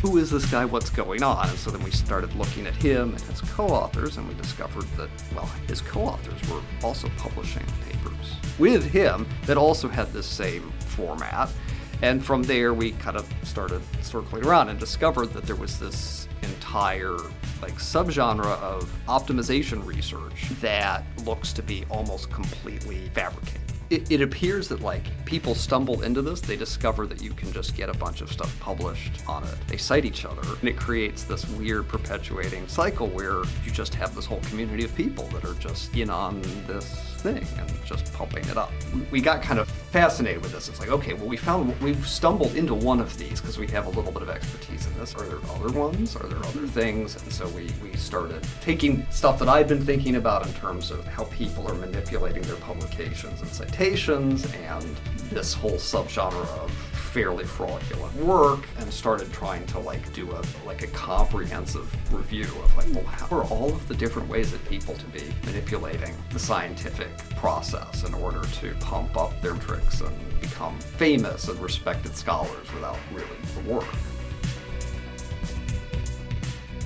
who is this guy, what's going on? And so then we started looking at him and his co-authors, and we discovered that, well, his co-authors were also publishing papers with him that also had this same format. And from there, we kind of started circling around and discovered that there was this entire subgenre of optimization research that looks to be almost completely fabricated. It appears that people stumble into this, they discover that you can just get a bunch of stuff published on it. They cite each other, and it creates this weird perpetuating cycle where you just have this whole community of people that are just in on this thing and just pumping it up. We got kind of fascinated with this. It's okay, well, we've stumbled into one of these because we have a little bit of expertise in this. Are there other ones? Are there other things? And so we started taking stuff that I'd been thinking about in terms of how people are manipulating their publications and citations and this whole subgenre of fairly fraudulent work, and started trying to do a comprehensive review of well, how are all of the different ways that people to be manipulating the scientific process in order to pump up their tricks and become famous and respected scholars without really the work.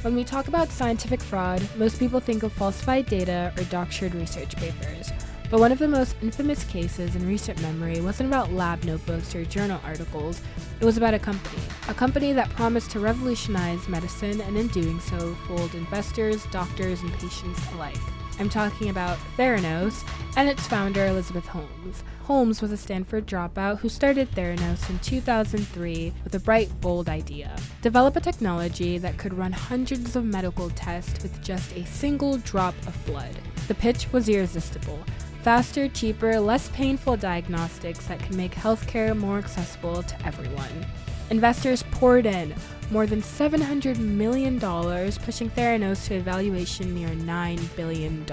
When we talk about scientific fraud, most people think of falsified data or doctored research papers. But one of the most infamous cases in recent memory wasn't about lab notebooks or journal articles. It was about a company that promised to revolutionize medicine, and in doing so fooled investors, doctors, and patients alike. I'm talking about Theranos and its founder, Elizabeth Holmes. Holmes was a Stanford dropout who started Theranos in 2003 with a bright, bold idea: develop a technology that could run hundreds of medical tests with just a single drop of blood. The pitch was irresistible: faster, cheaper, less painful diagnostics that can make healthcare more accessible to everyone. Investors poured in, more than $700 million, pushing Theranos to a valuation near $9 billion.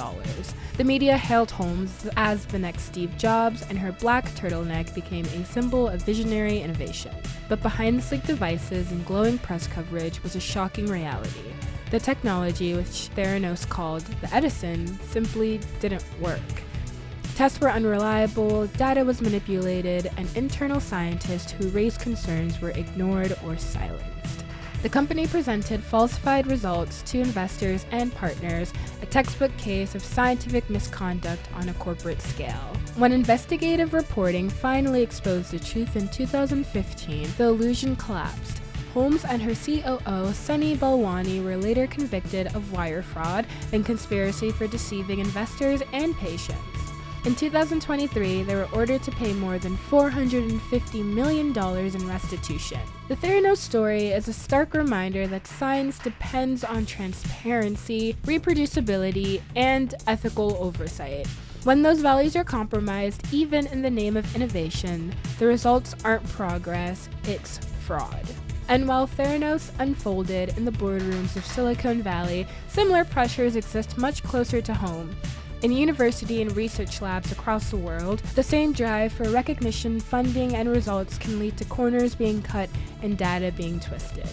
The media hailed Holmes as the next Steve Jobs, and her black turtleneck became a symbol of visionary innovation. But behind the sleek devices and glowing press coverage was a shocking reality. The technology, which Theranos called the Edison, simply didn't work. Tests were unreliable, data was manipulated, and internal scientists who raised concerns were ignored or silenced. The company presented falsified results to investors and partners, a textbook case of scientific misconduct on a corporate scale. When investigative reporting finally exposed the truth in 2015, the illusion collapsed. Holmes and her COO, Sunny Balwani, were later convicted of wire fraud and conspiracy for deceiving investors and patients. In 2023, they were ordered to pay more than $450 million in restitution. The Theranos story is a stark reminder that science depends on transparency, reproducibility, and ethical oversight. When those values are compromised, even in the name of innovation, the results aren't progress, it's fraud. And while Theranos unfolded in the boardrooms of Silicon Valley, similar pressures exist much closer to home. In university and research labs across the world, the same drive for recognition, funding, and results can lead to corners being cut and data being twisted.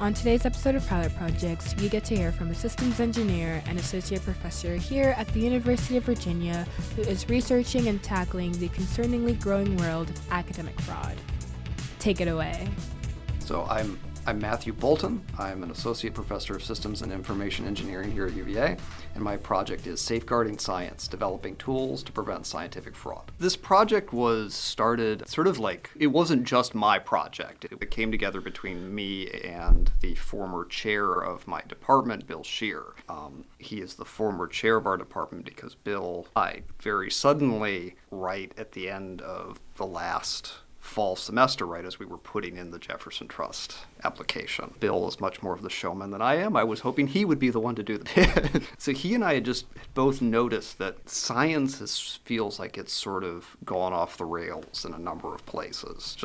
On today's episode of Pilot Projects, you get to hear from a systems engineer and associate professor here at the University of Virginia who is researching and tackling the concerningly growing world of academic fraud. Take it away. So I'm Matthew Bolton. I'm an associate professor of systems and information engineering here at UVA, and my project is Safeguarding Science, developing tools to prevent scientific fraud. This project was started it wasn't just my project. It came together between me and the former chair of my department, Bill Scheer. He is the former chair of our department because Bill died very suddenly right at the end of the last fall semester, right as we were putting in the Jefferson Trust application. Bill is much more of the showman than I am. I was hoping he would be the one to do the bit. So he and I had just both noticed that science feels like it's sort of gone off the rails in a number of places.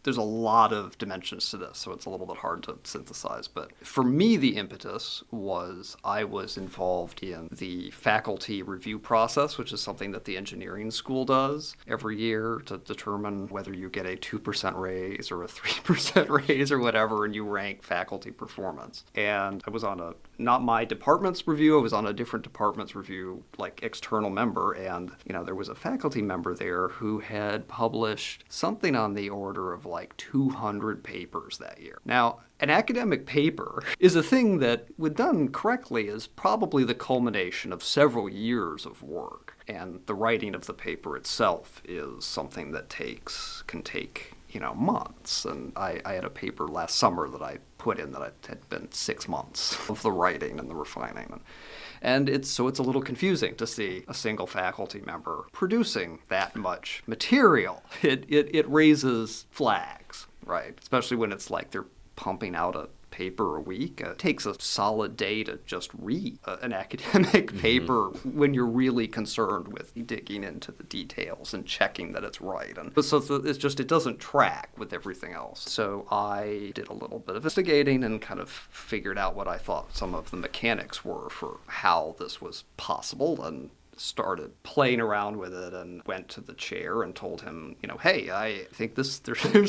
There's a lot of dimensions to this, so it's a little bit hard to synthesize. But for me, the impetus was I was involved in the faculty review process, which is something that the engineering school does every year to determine whether you get a 2% raise or a 3% raise or whatever, and you rank faculty performance. And I was on not my department's review, I was on a different department's review, like external member, and, there was a faculty member there who had published something on the order of like 200 papers that year. Now, an academic paper is a thing that, when done correctly, is probably the culmination of several years of work. And the writing of the paper itself is something that can take months. And I had a paper last summer that I put in that it had been 6 months of the writing and the refining. And it's a little confusing to see a single faculty member producing that much material. It raises flags, right? Especially when it's like they're pumping out a paper a week. It takes a solid day to just read an academic paper when you're really concerned with digging into the details and checking that it's right. And so it doesn't track with everything else. So I did a little bit of investigating and kind of figured out what I thought some of the mechanics were for how this was possible, and started playing around with it and went to the chair and told him, hey, I think there's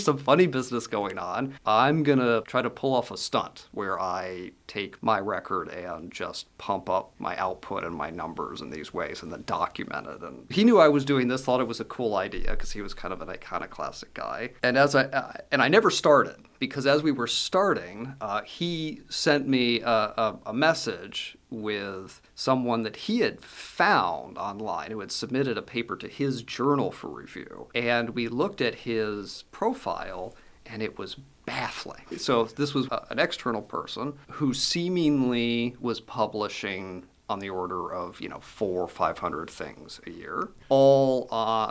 some funny business going on. I'm going to try to pull off a stunt where I take my record and just pump up my output and my numbers in these ways and then document it. And he knew I was doing this, thought it was a cool idea because he was kind of an iconoclastic guy. And I never started, because as we were starting, he sent me a message with someone that he had found online who had submitted a paper to his journal for review. And we looked at his profile, and it was baffling. So this was an external person who seemingly was publishing on the order of 400 or 500 things a year, all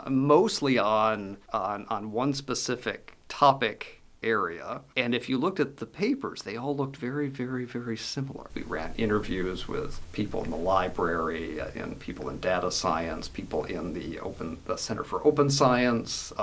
mostly on one specific topic area. And if you looked at the papers, they all looked very, very, very similar. We ran interviews with people in the library, and people in data science, people in the Center for Open Science,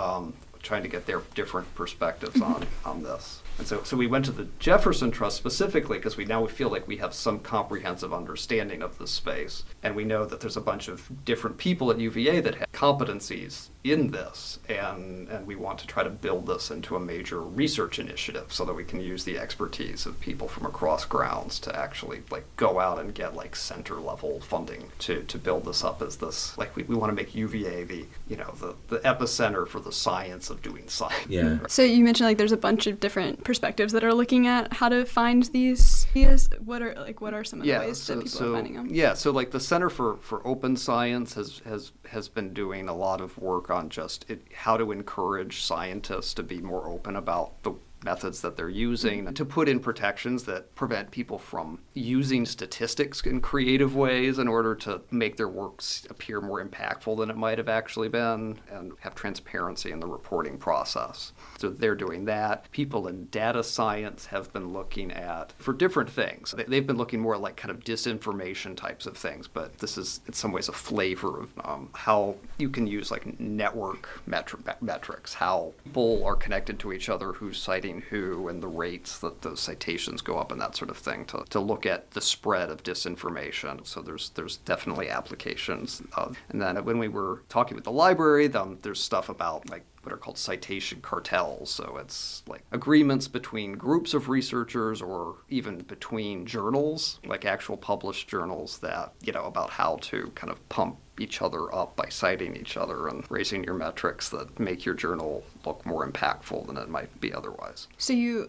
trying to get their different perspectives on this. And so we went to the Jefferson Trust specifically because we feel like we have some comprehensive understanding of this space. And we know that there's a bunch of different people at UVA that have competencies in this. And we want to try to build this into a major research initiative so that we can use the expertise of people from across grounds to actually go out and get center level funding to build this up as this. We want to make UVA the epicenter for the science of doing science. Yeah. So you mentioned there's a bunch of different perspectives that are looking at how to find these ideas. What are some of the ways that people are finding them? Yeah, so the Center for Open Science has been doing a lot of work on just how to encourage scientists to be more open about the methods that they're using, to put in protections that prevent people from using statistics in creative ways in order to make their works appear more impactful than it might have actually been, and have transparency in the reporting process. So they're doing that. People in data science have been looking at, for different things, they've been looking more at kind of disinformation types of things, but this is in some ways a flavor of how you can use network metrics, how people are connected to each other, who's citing who, and the rates that those citations go up and that sort of thing, to look at the spread of disinformation. So there's definitely applications. And then when we were talking with the library, there's stuff about what are called citation cartels. So it's agreements between groups of researchers or even between journals, actual published journals that, about how to kind of pump each other up by citing each other and raising your metrics that make your journal look more impactful than it might be otherwise. So you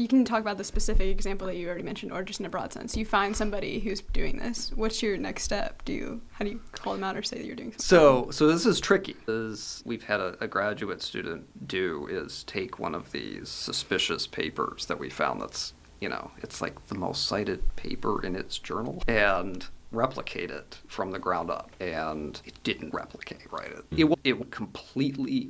can talk about the specific example that you already mentioned, or just in a broad sense. You find somebody who's doing this. What's your next step? How do you call them out or say that you're doing something? So this is tricky. We've had a graduate student do is take one of these suspicious papers that we found that's, it's the most cited paper in its journal, and replicate it from the ground up, and it didn't replicate, right? It completely,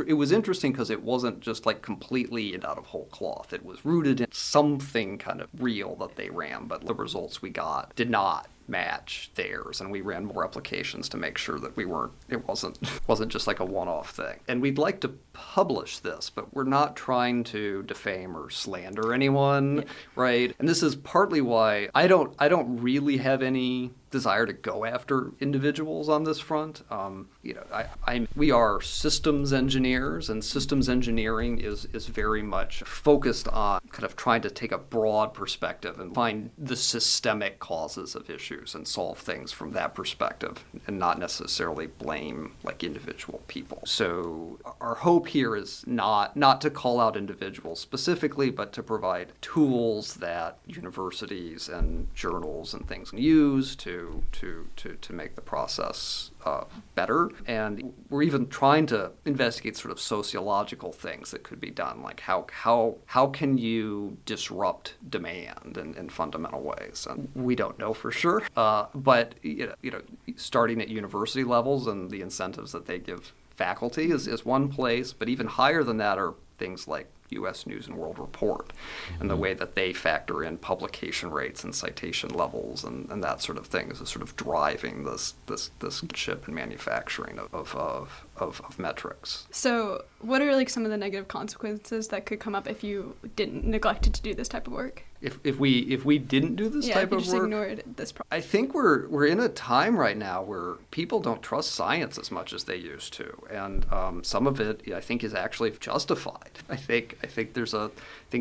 it was interesting because it wasn't just completely out of whole cloth. It was rooted in something kind of real that they ran, but the results we got did not match theirs, and we ran more applications to make sure that it wasn't just a one-off thing. And we'd like to publish this, but we're not trying to defame or slander anyone, right? And this is partly why I don't really have any desire to go after individuals on this front. We are systems engineers, and systems engineering is very much focused on kind of trying to take a broad perspective and find the systemic causes of issues and solve things from that perspective, and not necessarily blame like individual people. So our hope here is not to call out individuals specifically, but to provide tools that universities and journals and things can use to make the process better. And we're even trying to investigate sort of sociological things that could be done, like how can you disrupt demand in fundamental ways? And we don't know for sure, but starting at university levels and the incentives that they give faculty is one place, but even higher than that are things like U.S. News and World Report, and the way that they factor in publication rates and citation levels and that sort of thing is sort of driving this ship and manufacturing of metrics. So what are like some of the negative consequences that could come up if you neglected to do this type of work? If we didn't do this type of work, just ignored this problem. I think we're in a time right now where people don't trust science as much as they used to, and some of it I think is actually justified. I think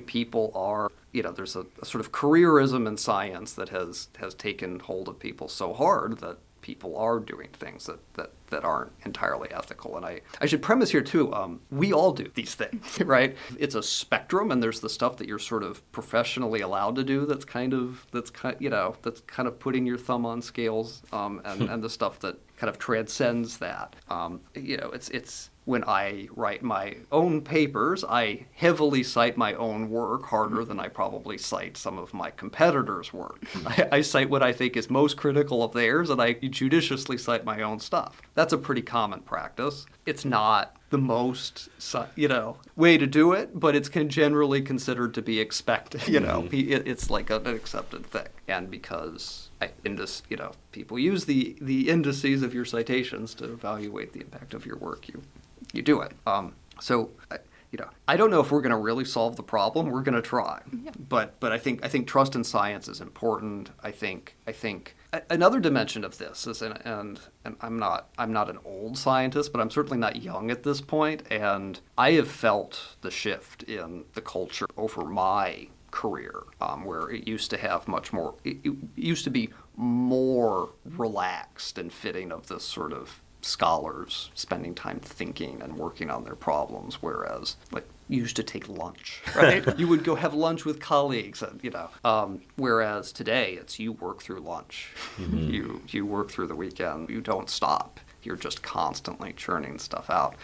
people are, there's a sort of careerism in science that has taken hold of people so hard that people are doing things that aren't entirely ethical. And I should premise here too, we all do these things, right? It's a spectrum, and there's the stuff that you're sort of professionally allowed to do that's kind of putting your thumb on scales, and the stuff that kind of transcends that. It's when I write my own papers, I heavily cite my own work harder than I probably cite some of my competitors' work. I cite what I think is most critical of theirs, and I judiciously cite my own stuff. That's a pretty common practice. It's not the most, way to do it, but it's generally considered to be expected. It's like an accepted thing. And because people use the indices of your citations to evaluate the impact of your work, you do it. I don't know if we're going to really solve the problem. We're going to try, but I think trust in science is important. I think another dimension of this is, and I'm not an old scientist, but I'm certainly not young at this point, and I have felt the shift in the culture over my career, where it used to have much more. It used to be more relaxed and fitting of this sort of scholars spending time thinking and working on their problems, whereas you used to take lunch, right? You would go have lunch with colleagues, and, whereas today it's you work through lunch, you work through the weekend, you don't stop. You're just constantly churning stuff out,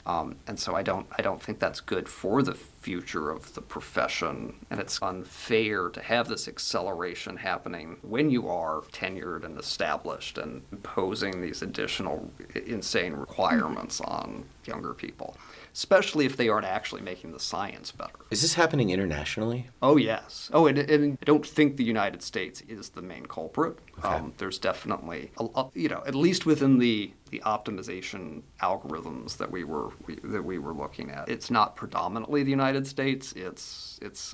and so I don't think that's good for the future of the profession, and it's unfair to have this acceleration happening when you are tenured and established and imposing these additional insane requirements on younger people, especially if they aren't actually making the science better. Is this happening internationally? Oh, yes. Oh, and I don't think the United States is the main culprit. Okay. There's definitely, at least within the optimization algorithms that we were looking at, it's not predominantly the United States. It's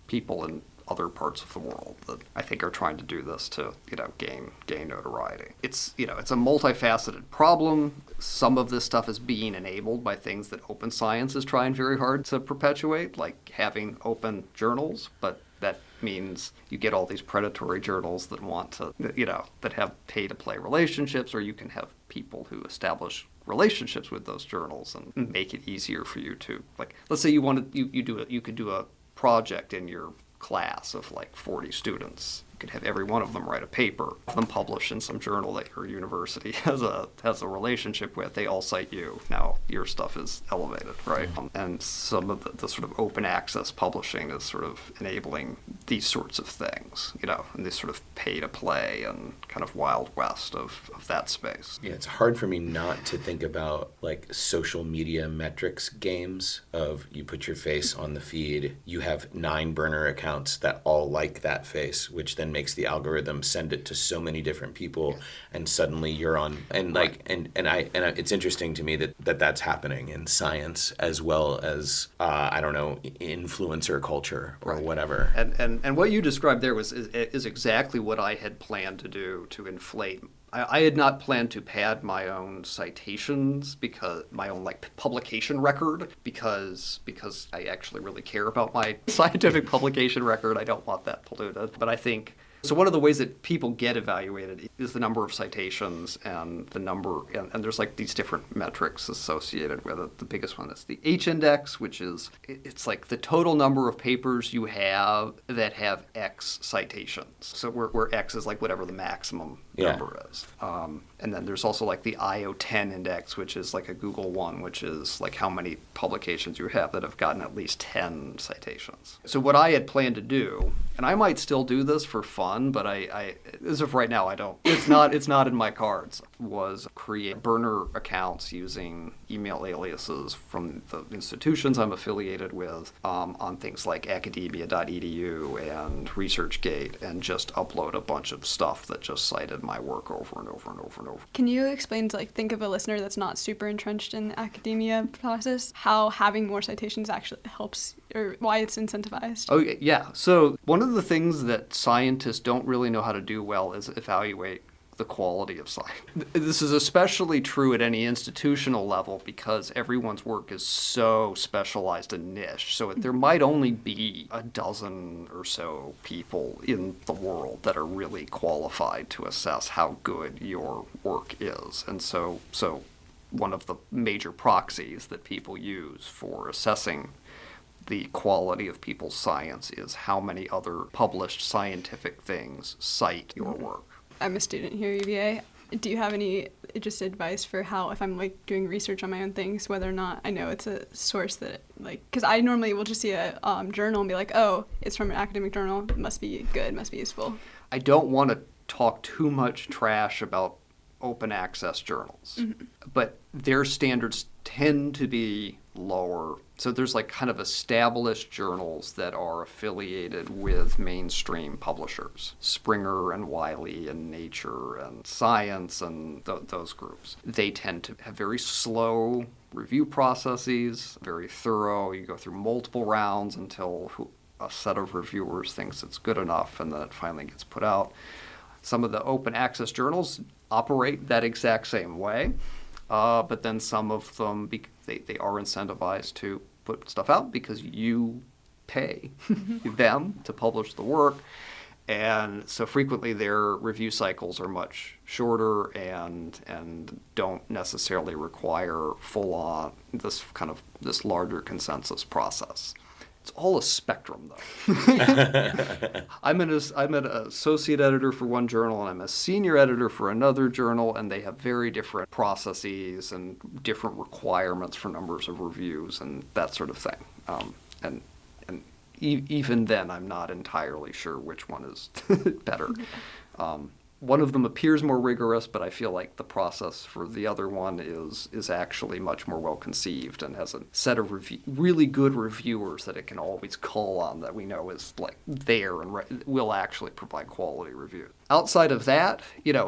people in other parts of the world that I think are trying to do this to gain notoriety. It's it's a multifaceted problem. Some of this stuff is being enabled by things that open science is trying very hard to perpetuate, like having open journals, but that means you get all these predatory journals that want to, that have pay-to-play relationships, or you can have people who establish relationships with those journals and make it easier for you to, let's say you could do a project in your class of 40 students. You could have every one of them write a paper, have them publish in some journal that your university has a relationship with. They all cite you. Now your stuff is elevated, right? And some of the sort of open access publishing is sort of enabling these sorts of things, and this sort of pay to play and kind of wild west of that space. Yeah, it's hard for me not to think about social media metrics games of you put your face on the feed, you have 9 burner accounts that all like that face, which then makes the algorithm send it to so many different people, and suddenly you're on. And it's interesting to me that's happening in science as well as influencer culture or whatever. And what you described there is exactly what I had planned to do to inflate I had not planned to pad my own citations, because my own like publication record, because I actually really care about my scientific publication record. I don't want that polluted. But I think so. One of the ways that people get evaluated is the number of citations and the number, and there's like these different metrics associated with it. The biggest one is the H index, which is, it's like the total number of papers you have that have X citations. So where X is like whatever the maximum number is. And then there's also like the IO10 index, which is like a Google one, which is like how many publications you have that have gotten at least 10 citations. So what I had planned to do, and I might still do this for fun, but I as of right now, I don't. It's not in my cards. Was create burner accounts using email aliases from the institutions I'm affiliated with on things like academia.edu and ResearchGate, and just upload a bunch of stuff that just cited my work over and over and over and over. Can you explain to think of a listener that's not super entrenched in the academia process, how having more citations actually helps, or why it's incentivized? Oh, yeah. So one of the things that scientists don't really know how to do well is evaluate the quality of science. This is especially true at any institutional level because everyone's work is so specialized and niche. So there might only be a dozen or so people in the world that are really qualified to assess how good your work is. And so one of the major proxies that people use for assessing the quality of people's science is how many other published scientific things cite your work. I'm a student here at UVA. Do you have any just advice for how, if I'm doing research on my own things, whether or not I know it's a source that because I normally will just see a journal and be like, oh, it's from an academic journal, it must be good, must be useful. I don't want to talk too much trash about open access journals, but their standards tend to be lower. So there's kind of established journals that are affiliated with mainstream publishers, Springer and Wiley and Nature and Science and those groups. They tend to have very slow review processes, very thorough. You go through multiple rounds until a set of reviewers thinks it's good enough, and then it finally gets put out. Some of the open access journals operate that exact same way, but then some of them, they are incentivized to put stuff out because you pay them to publish the work. And so frequently their review cycles are much shorter and don't necessarily require full-on this larger consensus process. It's all a spectrum, though. I'm an associate editor for one journal, and I'm a senior editor for another journal, and they have very different processes and different requirements for numbers of reviews and that sort of thing. And even then, I'm not entirely sure which one is better. One of them appears more rigorous, but I feel like the process for the other one is actually much more well conceived and has a set of really good reviewers that it can always call on that we know is there and will actually provide quality reviews. Outside of that,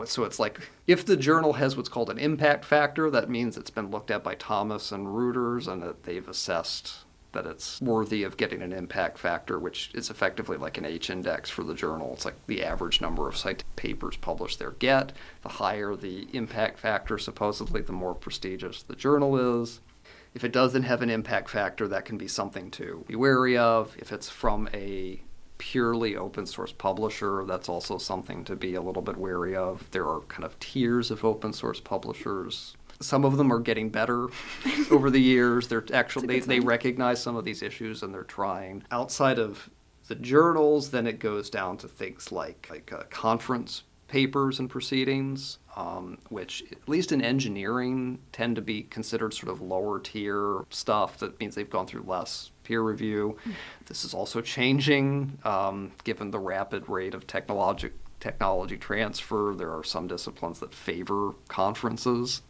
so it's if the journal has what's called an impact factor, that means it's been looked at by Thomas and Reuters and that they've assessed that it's worthy of getting an impact factor, which is effectively like an H index for the journal. It's like the average number of papers published there get. The higher the impact factor, supposedly, the more prestigious the journal is. If it doesn't have an impact factor, that can be something to be wary of. If it's from a purely open source publisher, that's also something to be a little bit wary of. There are kind of tiers of open source publishers. Some of them are getting better over the years. They're actually they recognize some of these issues and they're trying. Outside of the journals, then it goes down to things like conference papers and proceedings, which at least in engineering tend to be considered sort of lower tier stuff. That means they've gone through less peer review. This is also changing given the rapid rate of technology transfer. There are some disciplines that favor conferences.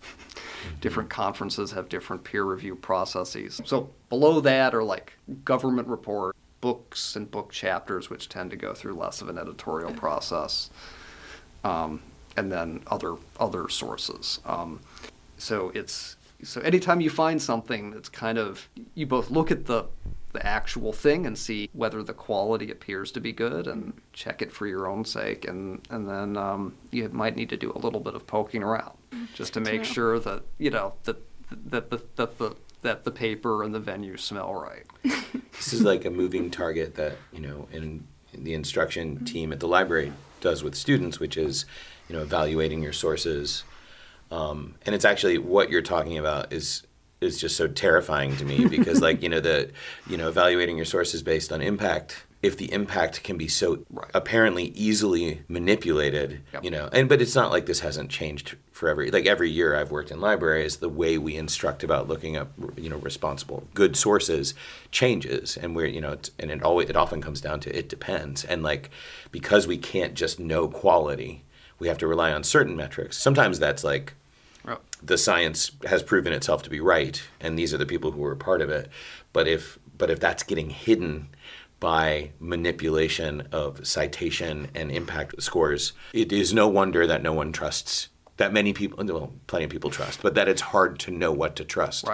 Different conferences have different peer review processes. So below that are government report, books and book chapters, which tend to go through less of an editorial process, and then other sources. So anytime you find something that's you both look at the the actual thing and see whether the quality appears to be good, and check it for your own sake, and then you might need to do a little bit of poking around just to make sure that that the paper and the venue smell right. This is like a moving target that, in the instruction team at the library does with students, which is, evaluating your sources. And it's actually what you're talking about is just so terrifying to me because evaluating your sources based on impact, if the impact can be so apparently easily manipulated, but it's not like this hasn't changed forever. Like every year I've worked in libraries, the way we instruct about looking up, responsible, good sources changes, and it often comes down to it depends. And because we can't just know quality, we have to rely on certain metrics. Sometimes that's the science has proven itself to be right, and these are the people who are a part of it. But if that's getting hidden by manipulation of citation and impact scores, it is no wonder that no one trusts, that many people, well, plenty of people trust, but that it's hard to know what to trust,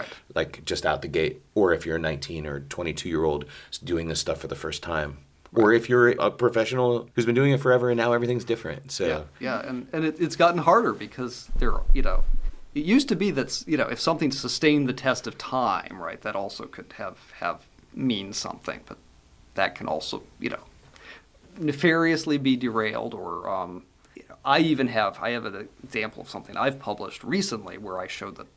just out the gate. Or if you're a 19 or 22-year-old doing this stuff for the first time. Or if you're a professional who's been doing it forever and now everything's different. So and it's gotten harder because it used to be that if something sustained the test of time, right, that also could have mean something, but that can also nefariously be derailed. Or I have an example of something I've published recently where I showed that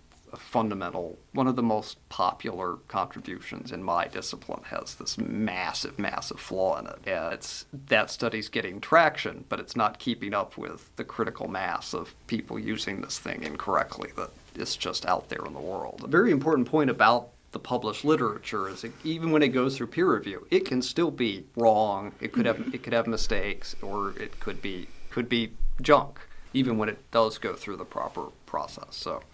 one of the most popular contributions in my discipline has this massive flaw in it. And that study's getting traction, but it's not keeping up with the critical mass of people using this thing incorrectly that is just out there in the world. A very important point about the published literature is that even when it goes through peer review, it can still be wrong. It could have mistakes, or it could be junk, even when it does go through the proper process. So.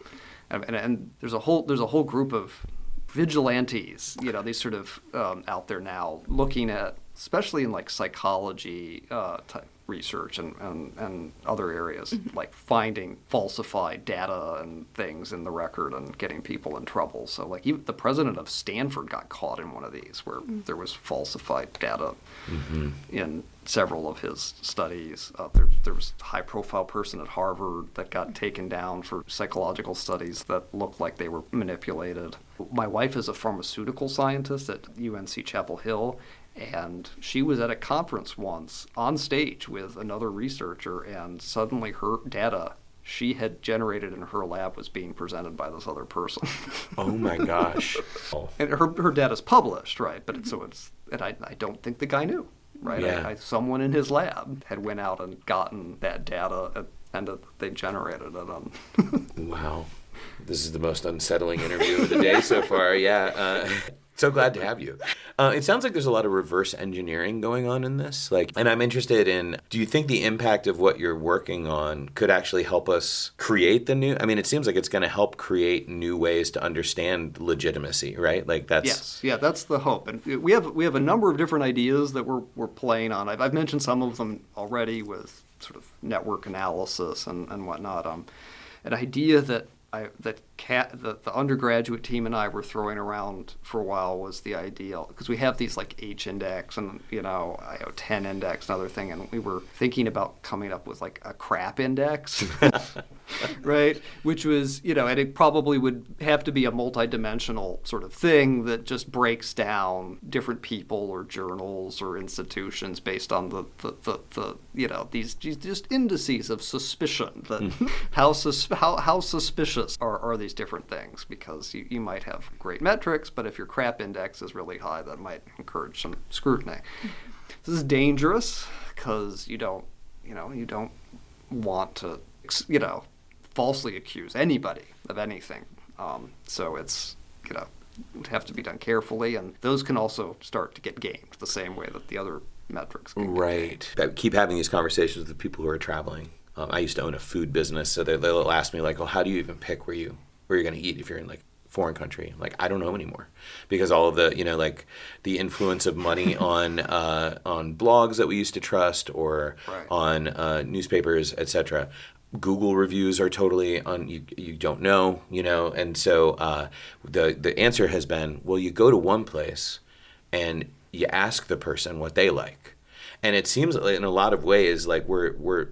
And there's a whole group of vigilantes, these sort of out there now looking at, especially in psychology type research and other areas, like finding falsified data and things in the record and getting people in trouble. So even the president of Stanford got caught in one of these where there was falsified data in several of his studies. There was a high-profile person at Harvard that got taken down for psychological studies that looked like they were manipulated. My wife is a pharmaceutical scientist at UNC Chapel Hill, and she was at a conference once on stage with another researcher, and suddenly her data she had generated in her lab was being presented by this other person. Oh my gosh. And her data's published, right? But I don't think the guy knew. Right, yeah. Someone in his lab had went out and gotten that data and they generated it. Wow, this is the most unsettling interview of the day so far. Yeah, so glad to have you. It sounds like there's a lot of reverse engineering going on in this. And I'm interested in, do you think the impact of what you're working on could actually help us create the new? I mean, it seems like it's going to help create new ways to understand legitimacy, right? Yes, that's the hope. And we have a number of different ideas that we're playing on. I've mentioned some of them already with sort of network analysis and whatnot. An idea that the undergraduate team and I were throwing around for a while was the ideal, because we have these H index and IO10 index and other thing, and we were thinking about coming up with a crap index, right? Which was and it probably would have to be a multidimensional sort of thing that just breaks down different people or journals or institutions based on the these just indices of suspicion that how suspicious are these different things, because you might have great metrics, but if your crap index is really high, that might encourage some scrutiny. This is dangerous because you don't want to falsely accuse anybody of anything. So it's would have to be done carefully, and those can also start to get gamed the same way that the other metrics can get gamed. I keep having these conversations with the people who are traveling. I used to own a food business, so they'll ask me how do you even pick where you're going to eat if you're in foreign country? I don't know anymore, because all of the the influence of money on blogs that we used to trust, or on newspapers, etc. Google reviews are totally on. You don't know, and so the answer has been, well, you go to one place and you ask the person what they like. And it seems in a lot of ways like we're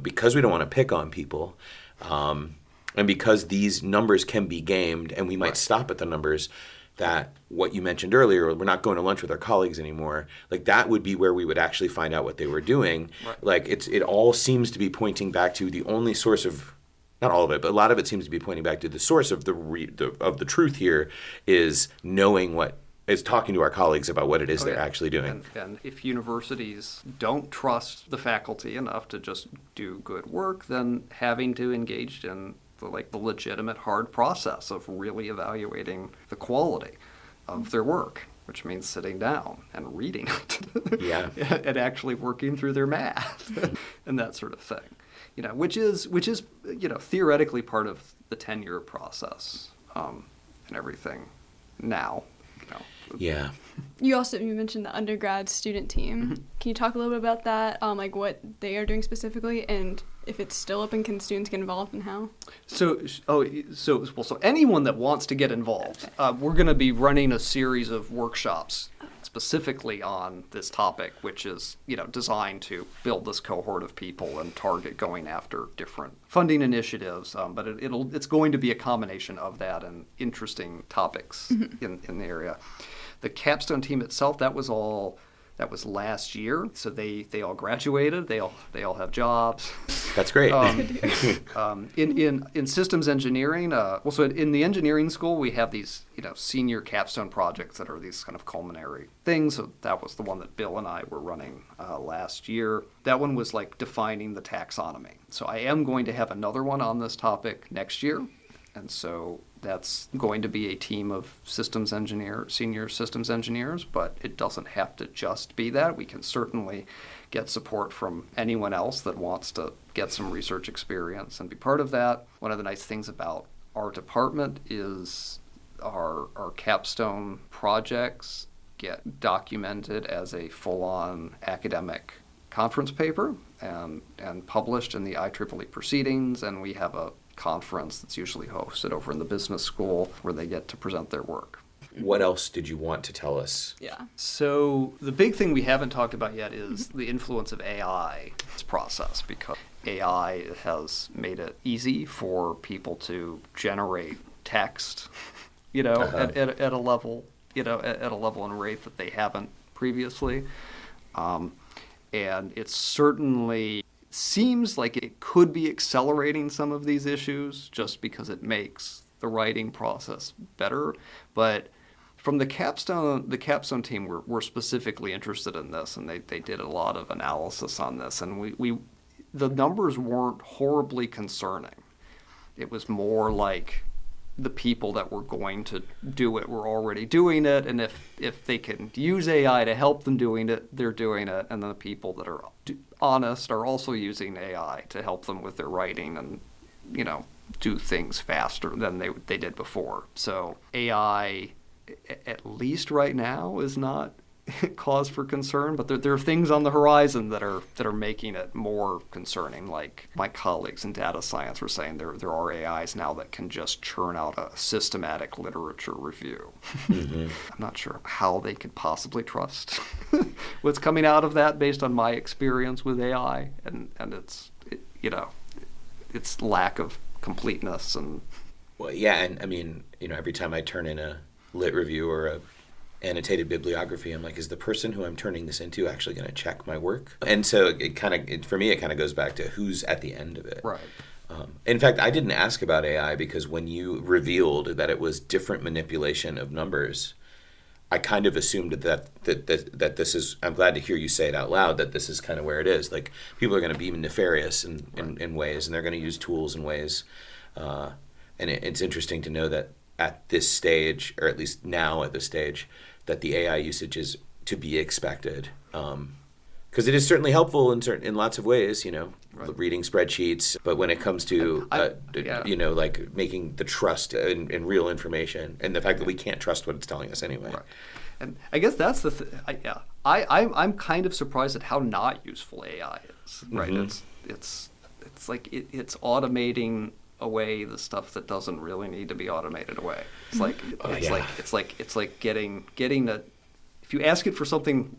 because we don't want to pick on people, and because these numbers can be gamed and we might stop at the numbers, that what you mentioned earlier, we're not going to lunch with our colleagues anymore. Like that would be where we would actually find out what they were doing. Right. Like it all seems to be pointing back to the only source of, not all of it, but a lot of it seems to be pointing back to the source of the truth here is knowing what is talking to our colleagues about what it is they're actually doing. And if universities don't trust the faculty enough to just do good work, then having to engage in the legitimate hard process of really evaluating the quality of their work, which means sitting down and reading it. Yeah. And actually working through their math and that sort of thing. Which is theoretically part of the tenure process and everything now. Yeah. You mentioned the undergrad student team. Can you talk a little bit about that, like what they are doing specifically, and if it's still open, can students get involved and how? So anyone that wants to get involved, we're going to be running a series of workshops specifically on this topic, which is designed to build this cohort of people and target going after different funding initiatives. But it's going to be a combination of that and interesting topics in the area. The capstone team itself, that was last year. So they all graduated. They all have jobs. That's great. In systems engineering, so in the engineering school, we have these senior capstone projects that are these kind of culminary things. So that was the one that Bill and I were running last year. That one was like defining the taxonomy. So I am going to have another one on this topic next year. And so that's going to be a team of senior systems engineers, but it doesn't have to just be that. We can certainly get support from anyone else that wants to get some research experience and be part of that. One of the nice things about our department is our capstone projects get documented as a full-on academic conference paper and published in the IEEE proceedings, and we have a conference that's usually hosted over in the business school where they get to present their work. What else did you want to tell us? Yeah. So the big thing we haven't talked about yet is the influence of AI in this process, because AI has made it easy for people to generate text, at a level, at a level and rate that they haven't previously. And it certainly seems like it could be accelerating some of these issues just because it makes the writing process better. But from the capstone team, we're specifically interested in this, and they did a lot of analysis on this, and the numbers weren't horribly concerning. It was more like the people that were going to do it were already doing it, and if they can use AI to help them doing it, they're doing it, and then the people that are honest are also using AI to help them with their writing and do things faster than they did before. So AI, at least right now, is not cause for concern, but there are things on the horizon that are making it more concerning. Like my colleagues in data science were saying, there are AIs now that can just churn out a systematic literature review. I'm not sure how they could possibly trust what's coming out of that based on my experience with AI and its lack of completeness. And well, yeah, and I mean, every time I turn in a lit review or a annotated bibliography, I'm like, is the person who I'm turning this into actually going to check my work? And so for me, it kind of goes back to who's at the end of it. Right. In fact, I didn't ask about AI because when you revealed that it was different manipulation of numbers, I kind of assumed that this is, I'm glad to hear you say it out loud, that this is kind of where it is. Like, people are going to be nefarious in ways, and they're going to use tools in ways. And it's interesting to know that at this stage, or at least now at this stage, that the AI usage is to be expected, because it is certainly helpful in lots of ways. Reading spreadsheets, but when it comes to like making the trust in real information, and the fact that we can't trust what it's telling us anyway. Right. And I guess that's the I'm kind of surprised at how not useful AI is. Right. Mm-hmm. It's like it's automating away the stuff that doesn't really need to be automated away. It's like it's like getting if you ask it for something,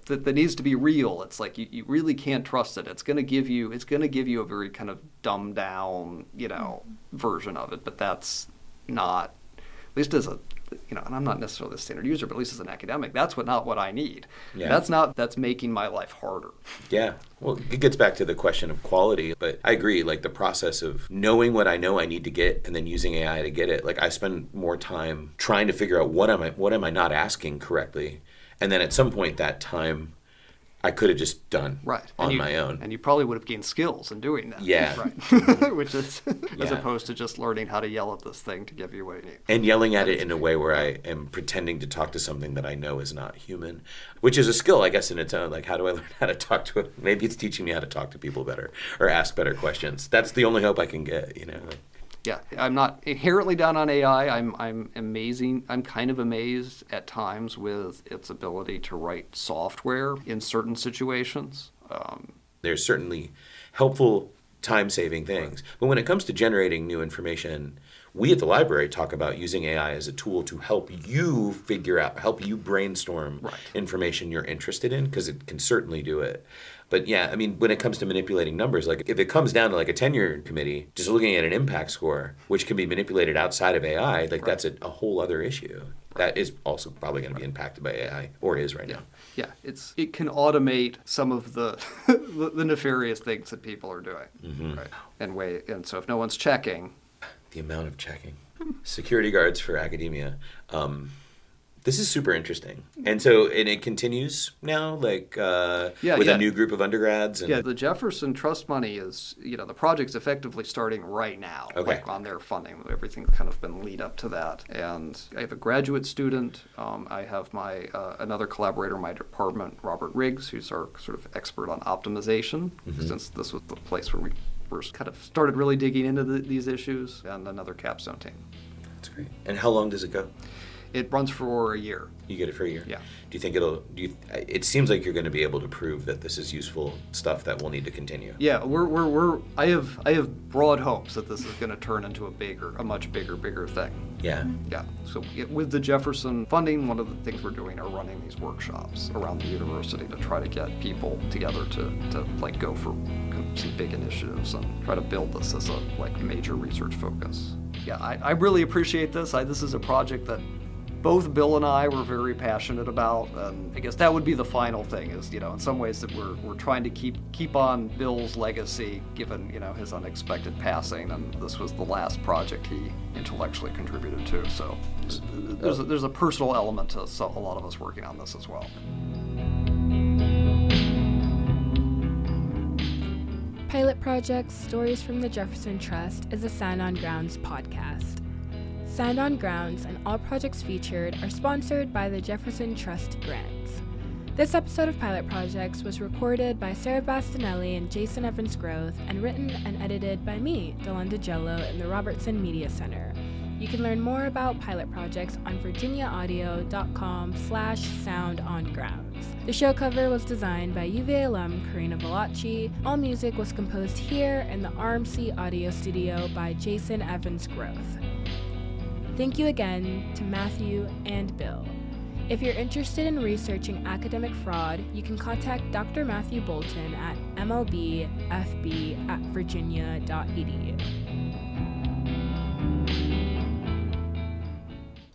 that needs to be real, it's like you really can't trust it. It's going to give you a very kind of dumbed down, version of it. But that's not, at least as a, and I'm not necessarily a standard user, but at least as an academic, that's not what I need. Yeah. That's making my life harder. Yeah. Well, it gets back to the question of quality, but I agree, like the process of knowing what I know I need to get and then using AI to get it. Like I spend more time trying to figure out what am I not asking correctly. And then at some point that time I could have just done on my own. And you probably would have gained skills in doing that. Yeah. Right. Which is, as opposed to just learning how to yell at this thing to give you what you need. And yelling at it in a way where I am pretending to talk to something that I know is not human, which is a skill, I guess, in its own. Like, how do I learn how to talk to it? Maybe it's teaching me how to talk to people better or ask better questions. That's the only hope I can get, Yeah, I'm not inherently down on AI. I'm amazing. I'm kind of amazed at times with its ability to write software in certain situations. There's certainly helpful time-saving things. But when it comes to generating new information, we at the library talk about using AI as a tool to help you help you brainstorm information you're interested in, because it can certainly do it. But yeah, I mean, when it comes to manipulating numbers, like if it comes down to like a tenure committee, just looking at an impact score, which can be manipulated outside of AI, that's a whole other issue. That is also probably going to be impacted by AI, or is right now. Yeah, it can automate some of the the nefarious things that people are doing, right? And so if no one's checking, the amount of checking, security guards for academia. This is super interesting. And it continues now, with a new group of undergrads. And the Jefferson Trust money is, the project's effectively starting right now, on their funding. Everything's kind of been lead up to that. And I have a graduate student. I have my another collaborator in my department, Robert Riggs, who's our sort of expert on optimization, since this was the place where we first kind of started really digging into these issues, and another capstone team. That's great. And how long does it go? It runs for a year. You get it for a year? Yeah. Do you think it seems like you're going to be able to prove that this is useful stuff that will need to continue? Yeah, I have broad hopes that this is going to turn into a much bigger thing. Yeah. Yeah. So with the Jefferson funding, one of the things we're doing are running these workshops around the university to try to get people together to go for some big initiatives and try to build this as a major research focus. Yeah, I really appreciate this. This is a project that both Bill and I were very passionate about, and I guess that would be the final thing is, in some ways that we're trying to keep on Bill's legacy given, his unexpected passing, and this was the last project he intellectually contributed to. So there's a personal element to a lot of us working on this as well. Pilot Project's Stories from the Jefferson Trust is a Sound on Grounds podcast. Sound on Grounds and all projects featured are sponsored by the Jefferson Trust grants. This episode of Pilot Projects was recorded by Sarah Bastinelli and Jason Evans Groth and written and edited by me, Delonda Jello, in the Robertson Media Center. You can learn more about Pilot Projects on virginiaaudio.com/soundongrounds. The show cover was designed by UVA alum Karina Velacci. All music was composed here in the RMC Audio Studio by Jason Evans Groth. Thank you again to Matthew and Bill. If you're interested in researching academic fraud, you can contact Dr. Matthew Bolton at mlbfb@virginia.edu.